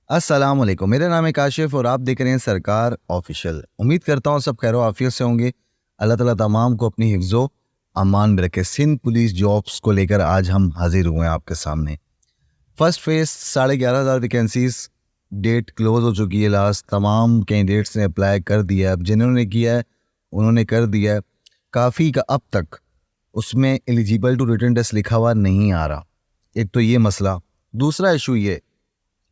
अस्सलाम वालेकुम। मेरा नाम है काशिफ और आप देख रहे हैं सरकार ऑफिशियल। उम्मीद करता हूँ सब खैर आफियत से होंगे। अल्लाह ताला तमाम को अपनी हिफ्ज़ो अमान में रखे। सिंध पुलिस जॉब्स को लेकर आज हम हाजिर हुए हैं आपके सामने। First phase 11,500 vacancies, date close हो चुकी है। लास्ट तमाम कैंडिडेट्स ने अप्लाई कर दिया है। अब जिन्होंने किया है उन्होंने कर दिया है। काफ़ी का अब तक उसमें एलिजिबल टू रिटन टेस्ट लिखा हुआ नहीं आ रहा। एक तो ये मसला। दूसरा इशू ये,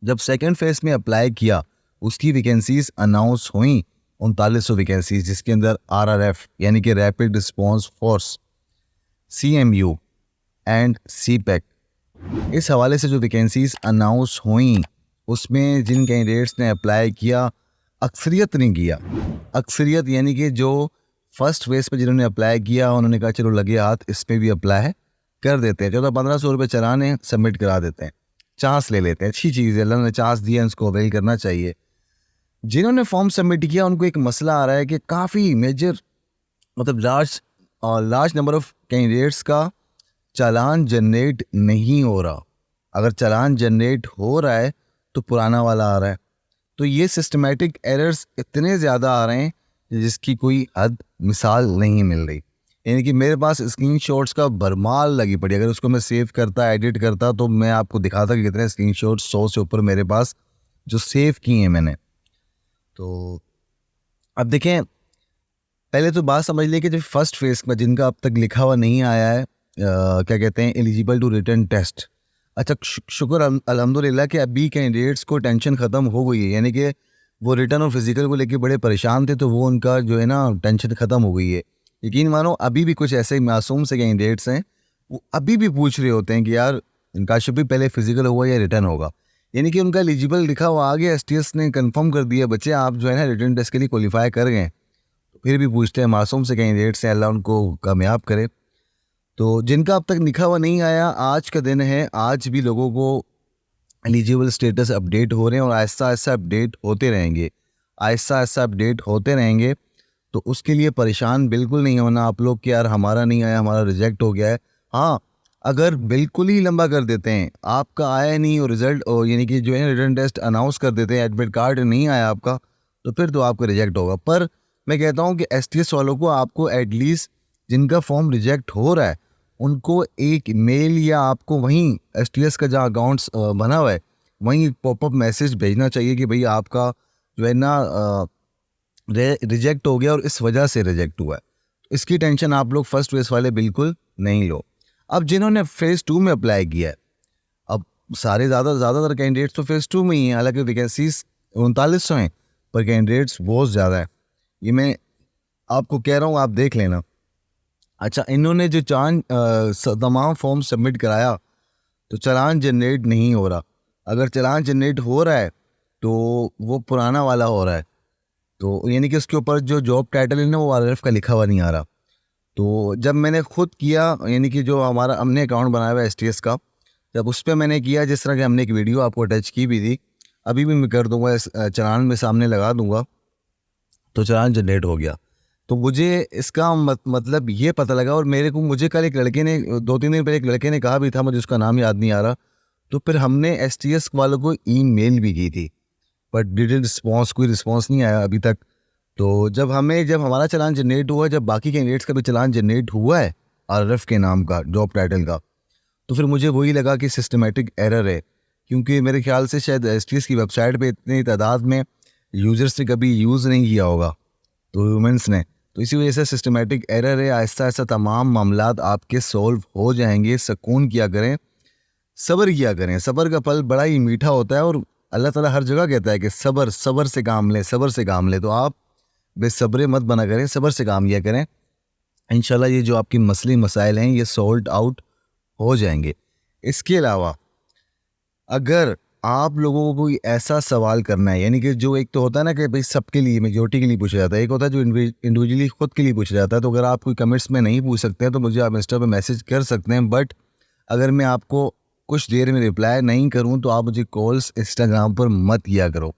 जब सेकंड फेज में अप्लाई किया उसकी वैकेंसीज अनाउंस हुई 3900 वैकेंसीज, जिसके अंदर आरआरएफ यानी कि rapid response force, CMU and CPEC, इस हवाले से जो वैकेंसीज अनाउंस हुई उसमें जिन कैंडिडेट्स ने अप्लाई किया अक्सरियत ने किया। अक्सरियत यानी कि जो फर्स्ट फेज पे जिन्होंने अप्लाई किया उन्होंने कहा चलो लगे हाथ इस पर भी अप्लाई कर देते हैं, 1400-1500 रुपये चलाने सबमिट करा देते हैं, चांस ले लेते हैं। अच्छी चीज़ है, अल्लाह ने चांस दिया, उसको अवेल करना चाहिए। जिन्होंने फॉर्म सबमिट किया उनको एक मसला आ रहा है कि काफ़ी मेजर मतलब लार्ज नंबर ऑफ कैंडिडेट्स का चालान जनरेट नहीं हो रहा। अगर चालान जनरेट हो रहा है तो पुराना वाला आ रहा है। तो ये सिस्टमेटिक एरर्स इतने ज़्यादा आ रहे हैं जिसकी कोई हद मिसाल नहीं मिल रही। यानी कि मेरे पास स्क्रीनशॉट्स का भरमार लगी पड़ी। अगर उसको मैं सेव करता, एडिट करता तो मैं आपको दिखाता कि कितने स्क्रीनशॉट्स 100 से ऊपर मेरे पास जो सेव किए हैं मैंने। तो अब देखें, पहले तो बात समझ लिया कि जो फर्स्ट फेज में जिनका अब तक लिखा हुआ नहीं आया है क्या कहते हैं, एलिजिबल टू रिटन टेस्ट। अच्छा, शुक्र अल्हम्दुलिल्लाह कि अभी कैंडिडेट्स को टेंशन ख़त्म हो गई है। यानी कि वो रिटर्न और फिजिकल को लेके बड़े परेशान थे, तो वो उनका जो है ना टेंशन ख़त्म हो गई है। यकीन मानो अभी भी कुछ ऐसे मासूम से कैंडिडेट्स हैं, वो अभी भी पूछ रहे होते हैं कि यार काशिफ भी पहले फिजिकल होगा या रिटर्न होगा। यानी कि उनका एलिजिबल लिखा हुआ आ गया, एसटीएस ने कंफर्म कर दिया बच्चे आप जो है ना रिटर्न टेस्ट के लिए क्वालिफाई कर गए, तो फिर भी पूछते हैं। मासूम से कैंडिडेट्स हैं, अल्लाह उनको कामयाब करे। तो जिनका अब तक लिखा हुआ नहीं आया, आज का दिन है, आज भी लोगों को एलिजिबल स्टेटस अपडेट हो रहे हैं और आहिस्ता आहिस्ता अपडेट होते रहेंगे, आहिस्ता आहिस्ता अपडेट होते रहेंगे। तो उसके लिए परेशान बिल्कुल नहीं होना आप लोग कि यार हमारा नहीं आया, हमारा रिजेक्ट हो गया है। हाँ, अगर बिल्कुल ही लंबा कर देते हैं, आपका आया नहीं और रिजल्ट यानी कि जो है रिटन टेस्ट अनाउंस कर देते हैं, एडमिट कार्ड नहीं आया आपका, तो फिर तो आपका रिजेक्ट होगा। पर मैं कहता हूँ कि एसटीएस वालों को आपको एटलीस्ट जिनका फॉर्म रिजेक्ट हो रहा है उनको एक मेल या आपको वहीं एसटीएस का जहाँ अकाउंट्स बना हुआ है वहीं पॉपअप मैसेज भेजना चाहिए कि भाई आपका जो है ना रिजेक्ट हो गया और इस वजह से रिजेक्ट हुआ है। इसकी टेंशन आप लोग फर्स्ट फेज वाले बिल्कुल नहीं लो। अब जिन्होंने फेज़ 2 में अप्लाई किया है, अब सारे ज़्यादातर कैंडिडेट्स तो फेज़ 2 में ही हैं। हालांकि वैकेंसीज 3900 हैं पर कैंडिडेट्स बहुत ज़्यादा है। ये मैं आपको कह रहा हूँ, आप देख लेना। अच्छा, इन्होंने जो तमाम फॉर्म सबमिट कराया तो चालान जनरेट नहीं हो रहा। अगर चालान जनरेट हो रहा है तो वो पुराना वाला हो रहा है, तो यानी कि उसके ऊपर जो जॉब टाइटल है ना वो आरएफ का लिखा हुआ नहीं आ रहा। तो जब मैंने खुद किया, यानी कि जो हमने अकाउंट बनाया हुआ है एसटीएस का, जब उस पर मैंने किया, जिस तरह की हमने एक वीडियो आपको अटैच की भी थी, अभी भी मैं कर दूंगा, चालान में सामने लगा दूंगा, तो चालान जनरेट हो गया। तो मुझे इसका मतलब ये पता लगा। और मुझे कल एक लड़के ने 2-3 दिन पहले एक लड़के ने कहा भी था, मुझे उसका नाम याद नहीं आ रहा। तो फिर हमने एसटीएस वालों को ईमेल भी की थी, बट डिटेल कोई रिस्पॉन्स नहीं आया अभी तक। तो जब हमारा चालान जनरेट हुआ, जब बाकी कैंडिडेट्स का भी चालान जनरेट हुआ है आरएफ के नाम का, जॉब टाइटल का, तो फिर मुझे वही लगा कि सिस्टमेटिक एरर है। क्योंकि मेरे ख्याल से शायद एसटीएस की वेबसाइट पे इतनी तादाद में यूज़र्स ने कभी यूज़ नहीं किया होगा, तो ह्यूमंस ने, तो इसी वजह से सिस्टमेटिक एरर है। आहिस्ता आहिस्ता तमाम मामलात आपके सॉल्व हो जाएंगे। सुकून किया करें, सब्र किया करें। सब्र का फल बड़ा ही मीठा होता है और अल्लाह ताला हर जगह कहता है कि सब्र से काम लें, सब्र से काम लें। तो आप बेसब्रे मत बना करें, सब्र से काम लिया करें। इंशाल्लाह ये जो आपकी मसले मसाइल हैं ये सॉल्व आउट हो जाएंगे। इसके अलावा अगर आप लोगों को कोई ऐसा सवाल करना है, यानी कि जो एक तो होता है ना कि भाई सबके लिए मेजोरिटी के लिए पूछा जाता है, एक होता है जो इंडिविजुअली खुद के लिए पूछा जाता है, तो अगर आप कोई कमेंट्स में नहीं पूछ सकते हैं तो मुझे आप इंस्टा पे मैसेज कर सकते हैं। बट अगर मैं आपको कुछ देर में रिप्लाई नहीं करूं तो आप मुझे कॉल्स इंस्टाग्राम पर मत किया करो।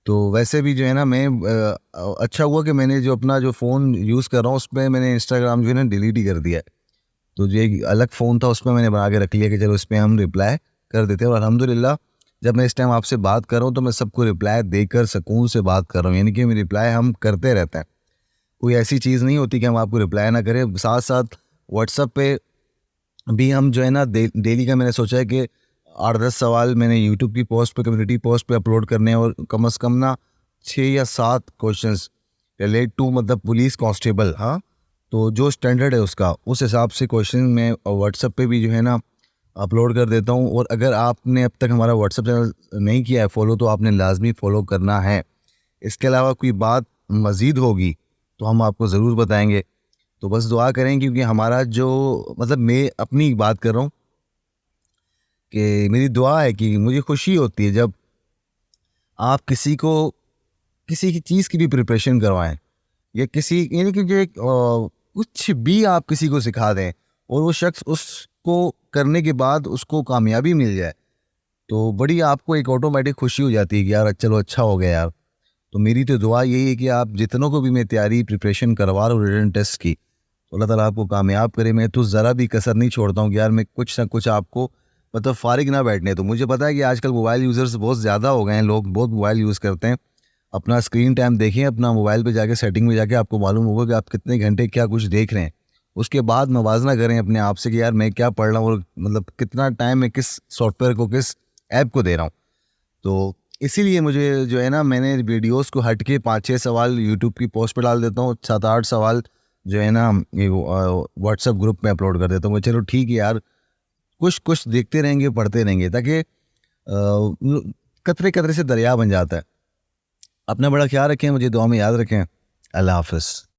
तो वैसे भी जो है ना मैं अच्छा हुआ कि मैंने जो अपना जो फ़ोन यूज़ कर रहा हूँ उस पर मैंने इंस्टाग्राम जो है ना डिलीट ही कर दिया है। तो जो एक अलग फ़ोन था उसमें मैंने बना के रख लिया कि चलो इस पर हम रिप्लाई कर देते हैं। और अल्हम्दुलिल्लाह जब मैं इस टाइम आपसे बात कर रहा हूँ तो मैं सबको रिप्लाई देकर सुकून से बात कर रहा हूँ, यानी कि हम रिप्लाई हम करते रहते हैं। कोई ऐसी चीज़ नहीं होती कि हम आपको रिप्लाई ना करें। साथ साथ व्हाट्सएप पे भी हम जो है ना डेली का मैंने सोचा है कि 8-10 सवाल मैंने यूट्यूब की पोस्ट पे, कम्युनिटी पोस्ट पे अपलोड करने हैं, और कम से कम ना 6 या 7 क्वेश्चंस रिलेट टू मतलब पुलिस कांस्टेबल, हाँ, तो जो स्टैंडर्ड है उसका, उस हिसाब से क्वेश्चन मैं व्हाट्सएप पे भी जो है ना अपलोड कर देता हूँ। और अगर आपने अब तक हमारा व्हाट्सएप चैनल नहीं किया है फॉलो, तो आपने लाजमी फ़ॉलो करना है। इसके अलावा कोई बात मज़ीद होगी तो हम आपको ज़रूर बताएंगे। तो बस दुआ करें, क्योंकि हमारा जो मतलब मैं अपनी बात कर रहा हूँ कि मेरी दुआ है कि मुझे खुशी होती है जब आप किसी को किसी की चीज़ की भी प्रिपरेशन करवाएं, या किसी यानी कि जो एक कुछ भी आप किसी को सिखा दें और वो शख्स उसको करने के बाद उसको कामयाबी मिल जाए, तो बड़ी आपको एक ऑटोमेटिक खुशी हो जाती है कि यार चलो अच्छा हो गया यार। तो मेरी तो दुआ यही है कि आप जितनों को भी मैं तैयारी प्रिपरेशन करवा रहा हूँ रिटन टेस्ट की, तो अल्लाह ताला आपको कामयाब करे। मैं तो ज़रा भी कसर नहीं छोड़ता हूँ कि यार मैं कुछ ना कुछ आपको मतलब फ़ारिग ना बैठने। तो मुझे पता है कि आजकल मोबाइल यूज़र्स बहुत ज़्यादा हो गए हैं, लोग बहुत मोबाइल यूज़ करते हैं। अपना स्क्रीन टाइम देखें, अपना मोबाइल पे जाके सेटिंग में जाके आपको मालूम होगा कि आप कितने घंटे क्या कुछ देख रहे हैं। उसके बाद मवाजना करें अपने आप से कि यार मैं क्या पढ़ रहा हूँ, और मतलब कितना टाइम मैं किस सॉफ्टवेयर को, किस ऐप को दे रहा हूँ। तो इसीलिए मुझे जो है ना, मैंने वीडियोस को हट के 5-6 सवाल यूट्यूब की पोस्ट पे डाल देता हूँ, 7-8 सवाल जो है ना ये व्हाट्सएप ग्रुप में अपलोड कर देता हूँ। चलो ठीक है यार, कुछ कुछ देखते रहेंगे, पढ़ते रहेंगे, ताकि कतरे कतरे से दरिया बन जाता है। अपना बड़ा ख्याल रखें, मुझे दुआ में याद रखें। अल्लाह हाफ़िज़।